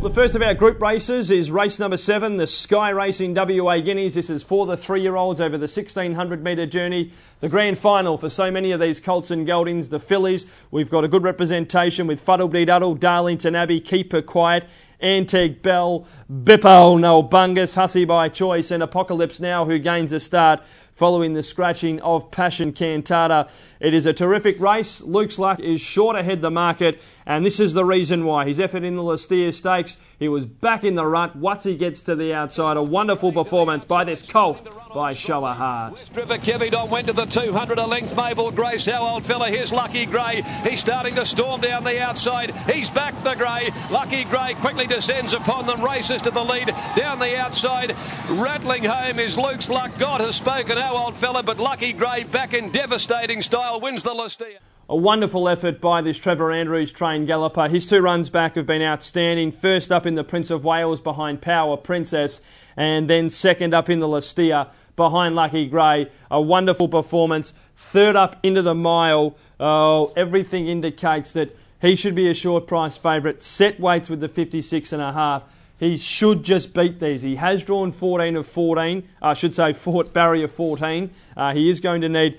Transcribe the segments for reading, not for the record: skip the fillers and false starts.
The first of our group races is race number 7, the Sky Racing WA Guineas. This is for the 3-year-olds over the 1,600 metre journey. The grand final for so many of these colts and geldings, the fillies. We've got a good representation with Fuddle-Dee-Duddle, Darlington Abbey, Keep Her Quiet, Antique Bell, Bippo No Bungus, Hussy by Choice, and Apocalypse Now, who gains a start following the scratching of Passion Cantata. It is a terrific race. Luke's luck is short ahead the market, and this is the reason why. His effort in the Lastia Stakes, he was back in the rut. Watsy gets to the outside. A wonderful performance by this colt by Show a Heart. River Kevydon went to the 200 a length. Mabel Grace, how old fella, here's Lucky Grey. He's starting to storm down the outside. He's back the Grey. Lucky Grey quickly descends upon them, races to the lead down the outside. Rattling home is Luke's luck. God has spoken, how old fella, but Lucky Grey back in devastating style wins the Lastia. A wonderful effort by this Trevor Andrews trained galloper. His 2 runs back have been outstanding. First up in the Prince of Wales behind Power Princess, and then second up in the Lastia behind Lucky Grey. A wonderful performance. Third up into the mile. Everything indicates that he should be a short price favourite. Set weights with the 56.5. He should just beat these. He has drawn 14 of 14. I should say barrier 14. He is going to need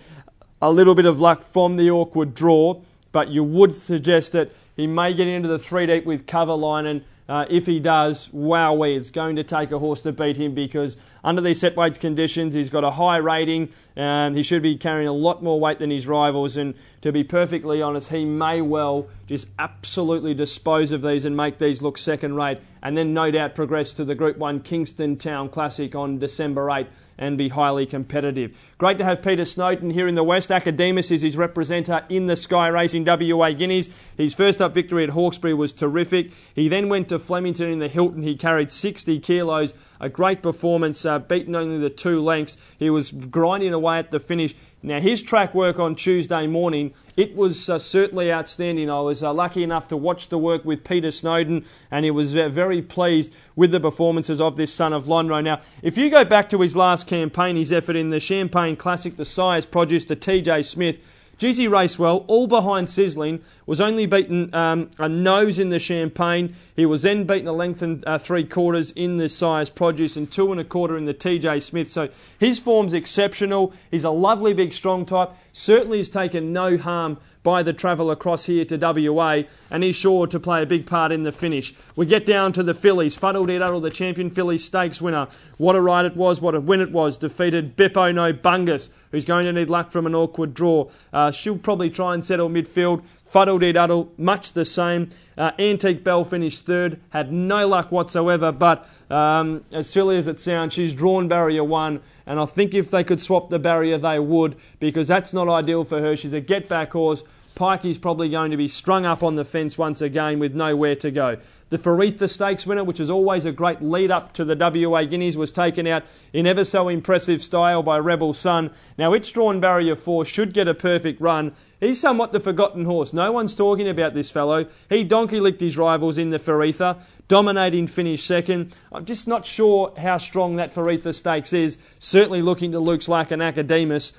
a little bit of luck from the awkward draw, but you would suggest that he may get into the 3 deep with Coverline, and if he does, wowee, it's going to take a horse to beat him, because under these set weights conditions, he's got a high rating, and he should be carrying a lot more weight than his rivals, and to be perfectly honest, he may well just absolutely dispose of these and make these look second rate, and then no doubt progress to the Group 1 Kingston Town Classic on December 8 and be highly competitive. Great to have Peter Snowden here in the West. Academus is his representative in the Sky Racing WA Guineas. His first up victory at Hawkesbury was terrific. He then went to Flemington in the Hilton. He carried 60 kilos. A great performance, beaten only the 2 lengths. He was grinding away at the finish. Now, his track work on Tuesday morning, it was certainly outstanding. I was lucky enough to watch the work with Peter Snowden, and he was very pleased with the performances of this son of Lonhro. Now, if you go back to his last campaign, his effort in the Champagne Classic, the Sire's Produce to TJ Smith, geez, he raced well, all behind Sizzling, was only beaten a nose in the Champagne. He was then beaten a length and 3/4 in the Sire's Produce and 2 1/4 in the TJ Smith. So his form's exceptional. He's a lovely big strong type. Certainly has taken no harm by the travel across here to WA, and he's sure to play a big part in the finish. We get down to the fillies. Fuddle-Dee-Duddle, the Champion Fillies Stakes winner. What a ride it was, what a win it was. Defeated Bippo No Bungus, who's going to need luck from an awkward draw. She'll probably try and settle midfield. Fuddle-Dee-Duddle, much the same. Antique Bell finished 3rd, had no luck whatsoever, but as silly as it sounds, she's drawn barrier 1, and I think if they could swap the barrier, they would, because that's not ideal for her. She's a get-back horse. Pikey's probably going to be strung up on the fence once again with nowhere to go. The Faritha Stakes winner, which is always a great lead-up to the WA Guineas, was taken out in ever so impressive style by Rebel Sun. Now, it's drawn barrier 4, should get a perfect run. He's somewhat the forgotten horse. No one's talking about this fellow. He donkey-licked his rivals in the Faritha, dominating finish 2nd. I'm just not sure how strong that Faritha Stakes is. Certainly looking to Luke's luck and Academus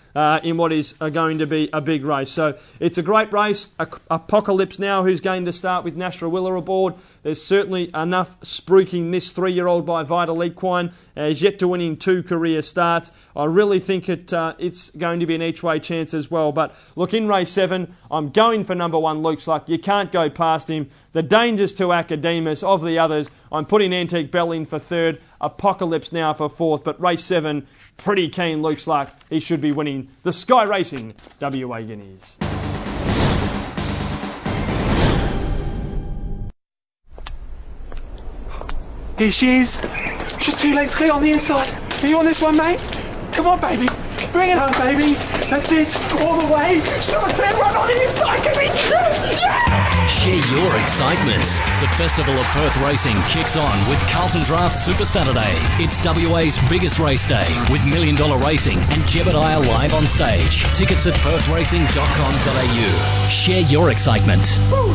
in what is going to be a big race. So it's a great race. Apocalypse Now, who's going to start with Nashra Willer aboard. There's certainly enough spruiking this 3-year-old by Vital Equine. He's yet to win in 2 career starts. I really think it's going to be an each-way chance as well. But look, in race 7, I'm going for number 1, Luke's Luck. You can't go past him. The dangers to Academus of the others. I'm putting Antique Bell in for 3rd. Apocalypse Now for 4th. But race 7, pretty keen Luke's Luck. He should be winning the Sky Racing WA Guineas. Here she is. She's 2 legs clear on the inside. Are you on this one, mate? Come on, baby. Bring it home, baby. That's it. All the way. She's got a clear run on the inside. Can we? Yeah! Share your excitement. The Festival of Perth Racing kicks on with Carlton Draught Super Saturday. It's WA's biggest race day with $1 Million Racing and Jebediah live on stage. Tickets at perthracing.com.au. Share your excitement. Woo.